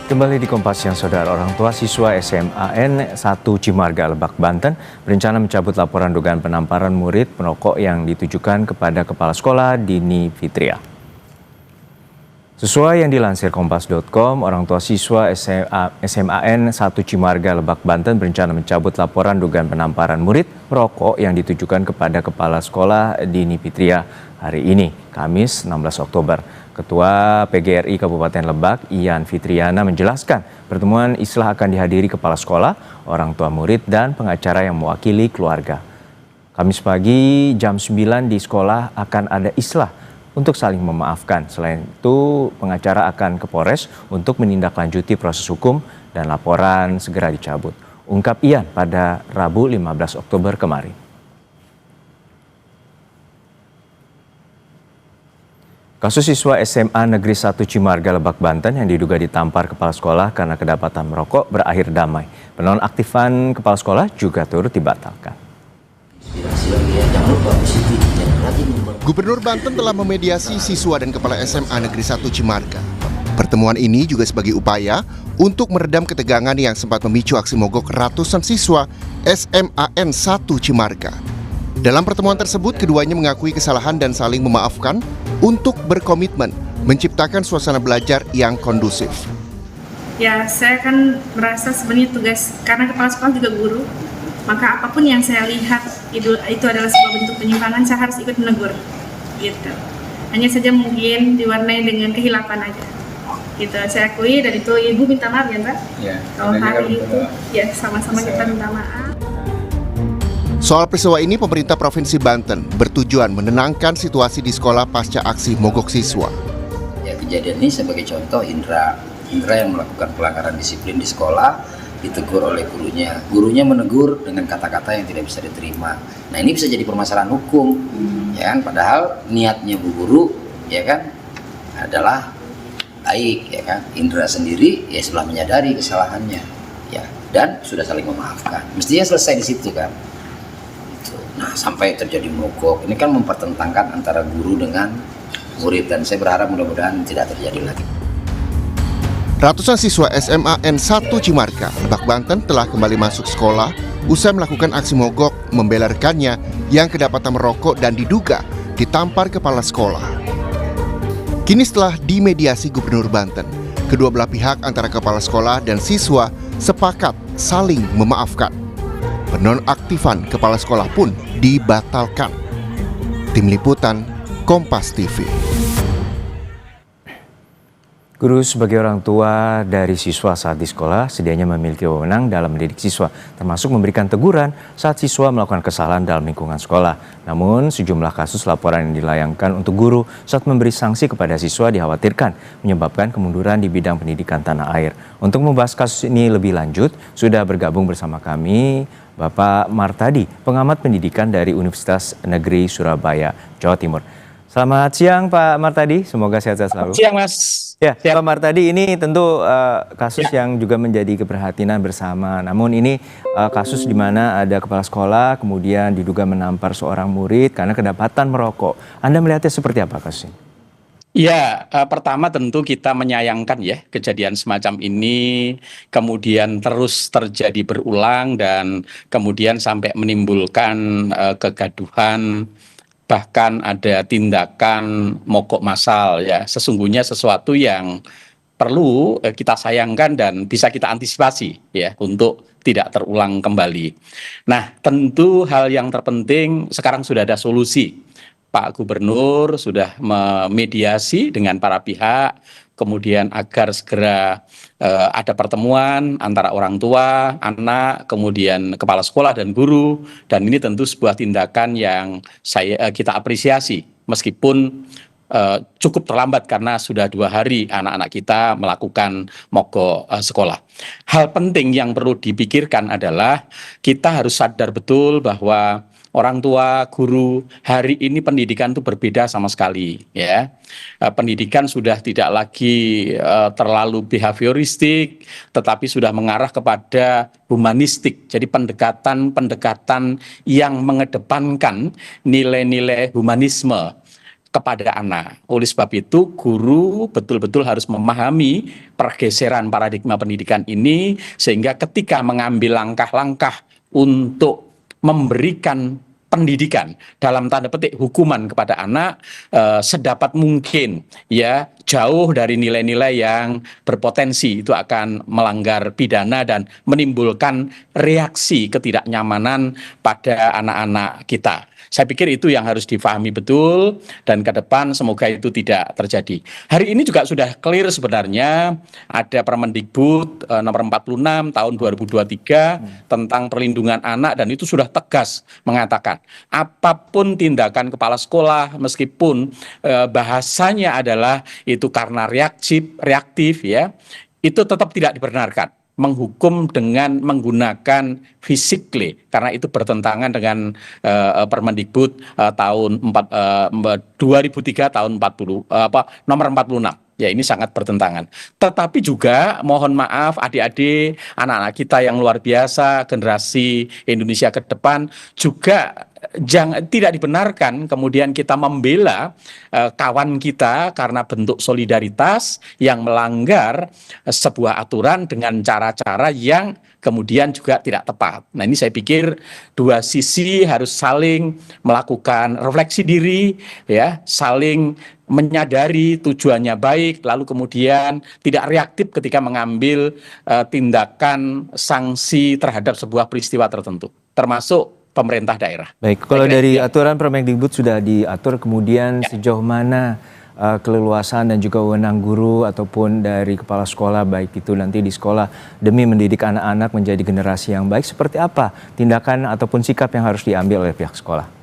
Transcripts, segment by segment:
Kembali di Kompas Siang, Saudara. Orang tua siswa SMAN 1 Cimarga, Lebak, Banten berencana mencabut laporan dugaan penamparan murid perokok yang ditujukan kepada Kepala Sekolah Dini Fitria. Sesuai yang dilansir Kompas.com, orang tua siswa SMAN 1 Cimarga, Lebak, Banten berencana mencabut laporan dugaan penamparan murid perokok yang ditujukan kepada Kepala Sekolah Dini Fitria hari ini, Kamis 16 Oktober. Ketua PGRI Kabupaten Lebak, Ian Fitriana, menjelaskan pertemuan islah akan dihadiri kepala sekolah, orang tua murid, dan pengacara yang mewakili keluarga. Kamis pagi jam 9 di sekolah akan ada islah untuk saling memaafkan. Selain itu, pengacara akan ke Polres untuk menindaklanjuti proses hukum dan laporan segera dicabut. Ungkap Ian pada Rabu 15 Oktober kemarin. Kasus siswa SMA Negeri 1 Cimarga, Lebak, Banten yang diduga ditampar kepala sekolah karena kedapatan merokok berakhir damai. Penonaktifan kepala sekolah juga turut dibatalkan. Gubernur Banten telah memediasi siswa dan kepala SMA Negeri 1 Cimarga. Pertemuan ini juga sebagai upaya untuk meredam ketegangan yang sempat memicu aksi mogok ratusan siswa SMAN 1 Cimarga. Dalam pertemuan tersebut, keduanya mengakui kesalahan dan saling memaafkan untuk berkomitmen menciptakan suasana belajar yang kondusif. Ya, saya kan merasa sebenarnya tugas, karena kepala sekolah juga guru, maka apapun yang saya lihat itu adalah sebuah bentuk penyimpangan, saya harus ikut menegur, gitu. Hanya saja mungkin diwarnai dengan kehilapan aja, gitu. Saya akui, dan itu Ibu minta maaf ya, Mbak? Ya, kalau hari itu, ya sama-sama kita minta maaf. Soal peristiwa ini, pemerintah Provinsi Banten bertujuan menenangkan situasi di sekolah pasca aksi mogok siswa. Ya, kejadian ini sebagai contoh Indra yang melakukan pelanggaran disiplin di sekolah ditegur oleh gurunya. Gurunya menegur dengan kata-kata yang tidak bisa diterima. Nah, ini bisa jadi permasalahan hukum, ya kan? Padahal niatnya Bu Guru, ya kan, adalah baik, ya kan? Indra sendiri ya sudah menyadari kesalahannya, ya, dan sudah saling memaafkan. Mestinya selesai di situ kan. Nah, sampai terjadi mogok, ini kan mempertentangkan antara guru dengan murid, dan saya berharap mudah-mudahan tidak terjadi lagi. Ratusan siswa SMAN 1 Cimarga, Lebak, Banten telah kembali masuk sekolah usai melakukan aksi mogok membela rekannya yang kedapatan merokok dan diduga ditampar kepala sekolah. Kini setelah dimediasi Gubernur Banten, kedua belah pihak antara kepala sekolah dan siswa sepakat saling memaafkan. Penonaktifan kepala sekolah pun dibatalkan. Tim Liputan, Kompas TV. Guru sebagai orang tua dari siswa saat di sekolah sedianya memiliki wewenang dalam mendidik siswa, termasuk memberikan teguran saat siswa melakukan kesalahan dalam lingkungan sekolah. Namun, sejumlah kasus laporan yang dilayangkan untuk guru saat memberi sanksi kepada siswa dikhawatirkan menyebabkan kemunduran di bidang pendidikan tanah air. Untuk membahas kasus ini lebih lanjut, sudah bergabung bersama kami Bapak Martadi, pengamat pendidikan dari Universitas Negeri Surabaya, Jawa Timur. Selamat siang Pak Martadi, semoga sehat-sehat selalu. Selamat siang Mas. Ya, Pak Martadi, ini tentu kasus yang juga menjadi keprihatinan bersama. Namun ini kasus di mana ada kepala sekolah kemudian diduga menampar seorang murid karena kedapatan merokok. Anda melihatnya seperti apa kasus ini? Ya, pertama tentu kita menyayangkan ya kejadian semacam ini kemudian terus terjadi berulang dan kemudian sampai menimbulkan kegaduhan, bahkan ada tindakan mogok massal ya. Sesungguhnya sesuatu yang perlu kita sayangkan dan bisa kita antisipasi ya untuk tidak terulang kembali. Nah, tentu hal yang terpenting sekarang sudah ada solusi. Pak Gubernur sudah memediasi dengan para pihak, kemudian agar segera ada pertemuan antara orang tua, anak, kemudian kepala sekolah dan guru, dan ini tentu sebuah tindakan yang kita apresiasi, meskipun cukup terlambat karena sudah 2 hari anak-anak kita melakukan mogok sekolah. Hal penting yang perlu dipikirkan adalah kita harus sadar betul bahwa orang tua, guru, hari ini pendidikan itu berbeda sama sekali ya. Pendidikan sudah tidak lagi terlalu behavioristik, tetapi sudah mengarah kepada humanistik. Jadi pendekatan yang mengedepankan nilai-nilai humanisme. kepada anak. Oleh sebab itu, guru betul-betul harus memahami pergeseran paradigma pendidikan ini, sehingga ketika mengambil langkah-langkah untuk memberikan pendidikan dalam tanda petik hukuman kepada anak, sedapat mungkin ya jauh dari nilai-nilai yang berpotensi itu akan melanggar pidana dan menimbulkan reaksi ketidaknyamanan pada anak-anak kita. Saya pikir itu yang harus difahami betul, dan ke depan semoga itu tidak terjadi. Hari ini juga sudah clear sebenarnya, ada Permendikbud nomor 46 tahun 2023 tentang perlindungan anak, dan itu sudah tegas mengatakan apapun tindakan kepala sekolah, meskipun bahasanya adalah itu karena reaktif ya, itu tetap tidak dibenarkan menghukum dengan menggunakan physically, karena itu bertentangan dengan Permendikbud tahun 2003 tahun 40 nomor 46. Ya, ini sangat bertentangan. Tetapi juga mohon maaf adik-adik, anak-anak kita yang luar biasa, generasi Indonesia ke depan juga tidak dibenarkan kemudian kita membela kawan kita karena bentuk solidaritas yang melanggar sebuah aturan dengan cara-cara yang kemudian juga tidak tepat. Nah, ini saya pikir dua sisi harus saling melakukan refleksi diri, ya, saling menyadari tujuannya baik, lalu kemudian tidak reaktif ketika mengambil tindakan sanksi terhadap sebuah peristiwa tertentu, termasuk pemerintah daerah. Baik, kalau dari aturan Permendikbud sudah diatur, kemudian sejauh mana keleluasan dan juga wewenang guru ataupun dari kepala sekolah, baik itu nanti di sekolah, demi mendidik anak-anak menjadi generasi yang baik, seperti apa tindakan ataupun sikap yang harus diambil oleh pihak sekolah?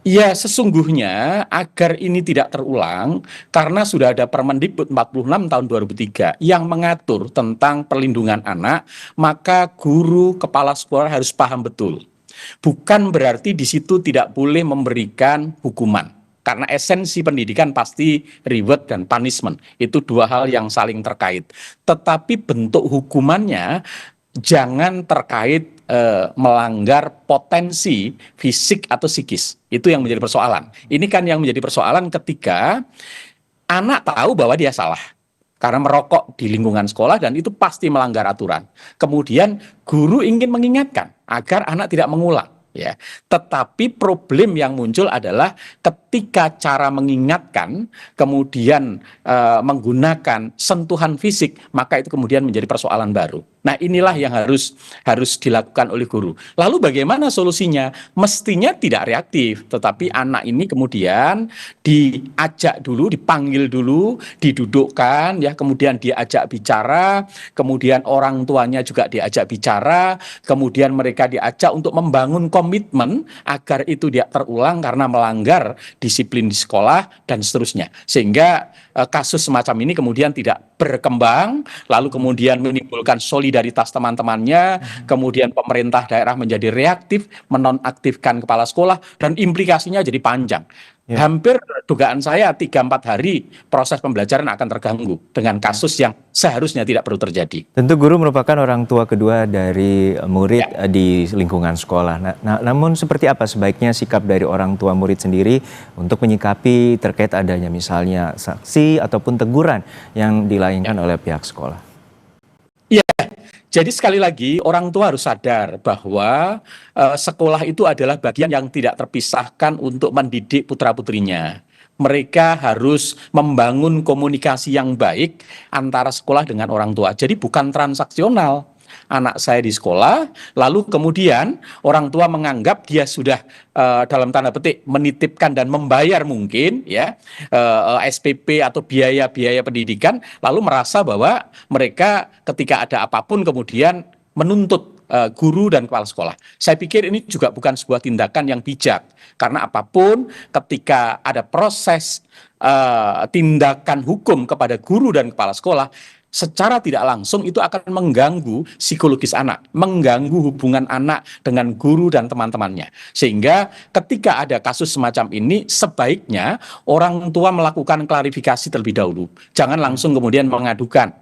Ya, sesungguhnya agar ini tidak terulang, karena sudah ada Permendikbud 46 tahun 2003 yang mengatur tentang perlindungan anak, maka guru kepala sekolah harus paham betul. Bukan berarti di situ tidak boleh memberikan hukuman, karena esensi pendidikan pasti reward dan punishment. Itu dua hal yang saling terkait. Tetapi bentuk hukumannya jangan terkait melanggar potensi fisik atau psikis. Itu yang menjadi persoalan. Ini kan yang menjadi persoalan ketika anak tahu bahwa dia salah karena merokok di lingkungan sekolah, dan itu pasti melanggar aturan. Kemudian guru ingin mengingatkan agar anak tidak mengulang. Ya, tetapi problem yang muncul adalah ketika cara mengingatkan kemudian menggunakan sentuhan fisik, maka itu kemudian menjadi persoalan baru. Nah, inilah yang harus dilakukan oleh guru. Lalu bagaimana solusinya? Mestinya tidak reaktif, tetapi anak ini kemudian diajak dulu, dipanggil dulu, didudukkan, ya, kemudian diajak bicara, kemudian orang tuanya juga diajak bicara, kemudian mereka diajak untuk membangun komitmen agar itu tidak terulang karena melanggar disiplin di sekolah dan seterusnya. Sehingga kasus semacam ini kemudian tidak berkembang, lalu kemudian menimbulkan solidaritas teman-temannya, kemudian pemerintah daerah menjadi reaktif, menonaktifkan kepala sekolah, dan implikasinya jadi panjang. Ya. Hampir dugaan saya 3-4 hari proses pembelajaran akan terganggu dengan kasus yang seharusnya tidak perlu terjadi. Tentu guru merupakan orang tua kedua dari murid di lingkungan sekolah. Namun seperti apa sebaiknya sikap dari orang tua murid sendiri untuk menyikapi terkait adanya misalnya sanksi ataupun teguran yang dilayangkan oleh pihak sekolah? Iya. Jadi sekali lagi orang tua harus sadar bahwa sekolah itu adalah bagian yang tidak terpisahkan untuk mendidik putra-putrinya. Mereka harus membangun komunikasi yang baik antara sekolah dengan orang tua. Jadi bukan transaksional. Anak saya di sekolah, lalu kemudian orang tua menganggap dia sudah dalam tanda petik menitipkan dan membayar mungkin ya SPP atau biaya-biaya pendidikan, lalu merasa bahwa mereka ketika ada apapun kemudian menuntut guru dan kepala sekolah. Saya pikir ini juga bukan sebuah tindakan yang bijak, karena apapun ketika ada proses tindakan hukum kepada guru dan kepala sekolah, secara tidak langsung itu akan mengganggu psikologis anak, mengganggu hubungan anak dengan guru dan teman-temannya. Sehingga ketika ada kasus semacam ini, sebaiknya orang tua melakukan klarifikasi terlebih dahulu. Jangan langsung kemudian mengadukan.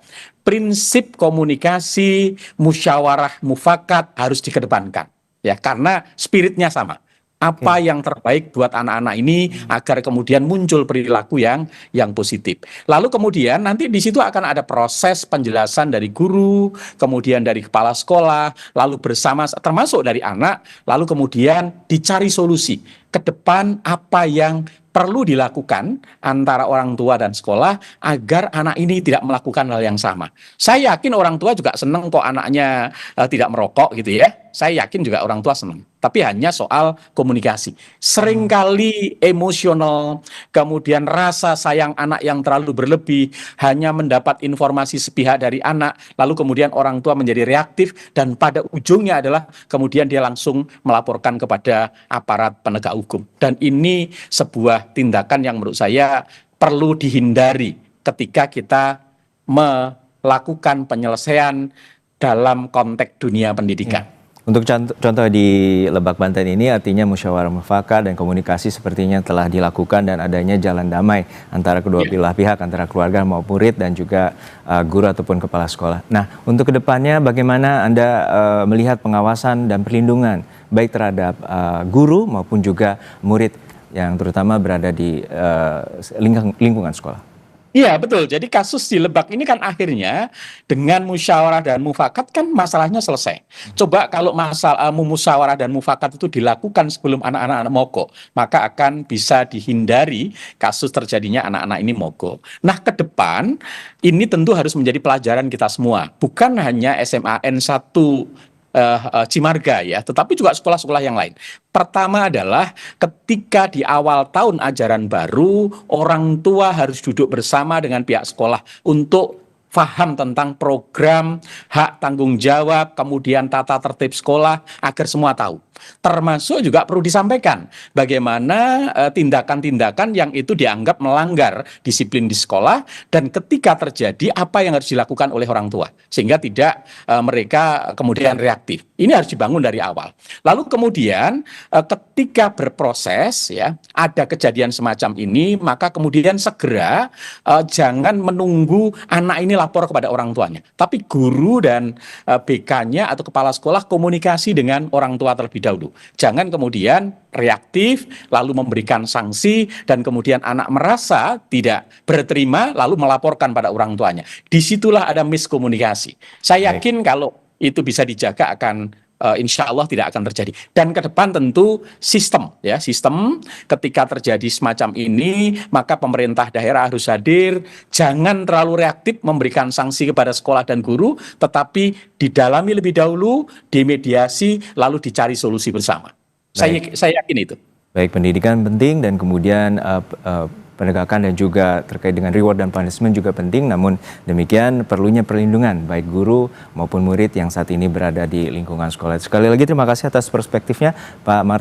Prinsip komunikasi, musyawarah, mufakat harus dikedepankan. Ya, karena spiritnya sama. Apa yang terbaik buat anak-anak ini agar kemudian muncul perilaku yang positif. Lalu kemudian nanti di situ akan ada proses penjelasan dari guru, kemudian dari kepala sekolah, lalu bersama termasuk dari anak, lalu kemudian dicari solusi ke depan apa yang perlu dilakukan antara orang tua dan sekolah agar anak ini tidak melakukan hal yang sama. Saya yakin orang tua juga senang kok anaknya tidak merokok gitu ya. Saya yakin juga orang tua senang. Tapi hanya soal komunikasi. Seringkali emosional, kemudian rasa sayang anak yang terlalu berlebih, hanya mendapat informasi sepihak dari anak, lalu kemudian orang tua menjadi reaktif, dan pada ujungnya adalah kemudian dia langsung melaporkan kepada aparat penegak hukum. Dan ini sebuah tindakan yang menurut saya perlu dihindari ketika kita melakukan penyelesaian dalam konteks dunia pendidikan. Untuk contoh di Lebak Banten ini artinya musyawarah mufakat dan komunikasi sepertinya telah dilakukan dan adanya jalan damai antara kedua belah pihak, antara keluarga maupun murid dan juga guru ataupun kepala sekolah. Nah, untuk kedepannya bagaimana Anda melihat pengawasan dan perlindungan baik terhadap guru maupun juga murid yang terutama berada di lingkungan sekolah? Iya betul, jadi kasus di Lebak ini kan akhirnya dengan musyawarah dan mufakat kan masalahnya selesai. Coba kalau masalah musyawarah dan mufakat itu dilakukan sebelum anak-anak mogok, maka akan bisa dihindari kasus terjadinya anak-anak ini mogok. Nah ke depan ini tentu harus menjadi pelajaran kita semua, bukan hanya SMAN 1 Cimarga ya, tetapi juga sekolah-sekolah yang lain. Pertama adalah ketika di awal tahun ajaran baru, orang tua harus duduk bersama dengan pihak sekolah untuk paham tentang program, hak tanggung jawab, kemudian tata tertib sekolah agar semua tahu. Termasuk juga perlu disampaikan bagaimana tindakan-tindakan yang itu dianggap melanggar disiplin di sekolah dan ketika terjadi apa yang harus dilakukan oleh orang tua sehingga tidak mereka kemudian reaktif. Ini harus dibangun dari awal. Lalu kemudian ketika berproses ya ada kejadian semacam ini maka kemudian segera jangan menunggu anak ini lapor kepada orang tuanya, tapi guru dan BK-nya atau kepala sekolah komunikasi dengan orang tua terlebih dahulu. Jangan kemudian reaktif lalu memberikan sanksi dan kemudian anak merasa tidak berterima lalu melaporkan pada orang tuanya. Disitulah ada miskomunikasi. Saya yakin kalau itu bisa dijaga akan insya Allah tidak akan terjadi. Dan ke depan tentu sistem ketika terjadi semacam ini maka pemerintah daerah harus hadir, jangan terlalu reaktif memberikan sanksi kepada sekolah dan guru, tetapi didalami lebih dahulu, dimediasi, lalu dicari solusi bersama. Saya yakin itu. Baik, pendidikan penting dan kemudian penegakan dan juga terkait dengan reward dan punishment juga penting, namun demikian perlunya perlindungan baik guru maupun murid yang saat ini berada di lingkungan sekolah. Sekali lagi terima kasih atas perspektifnya Pak Martin.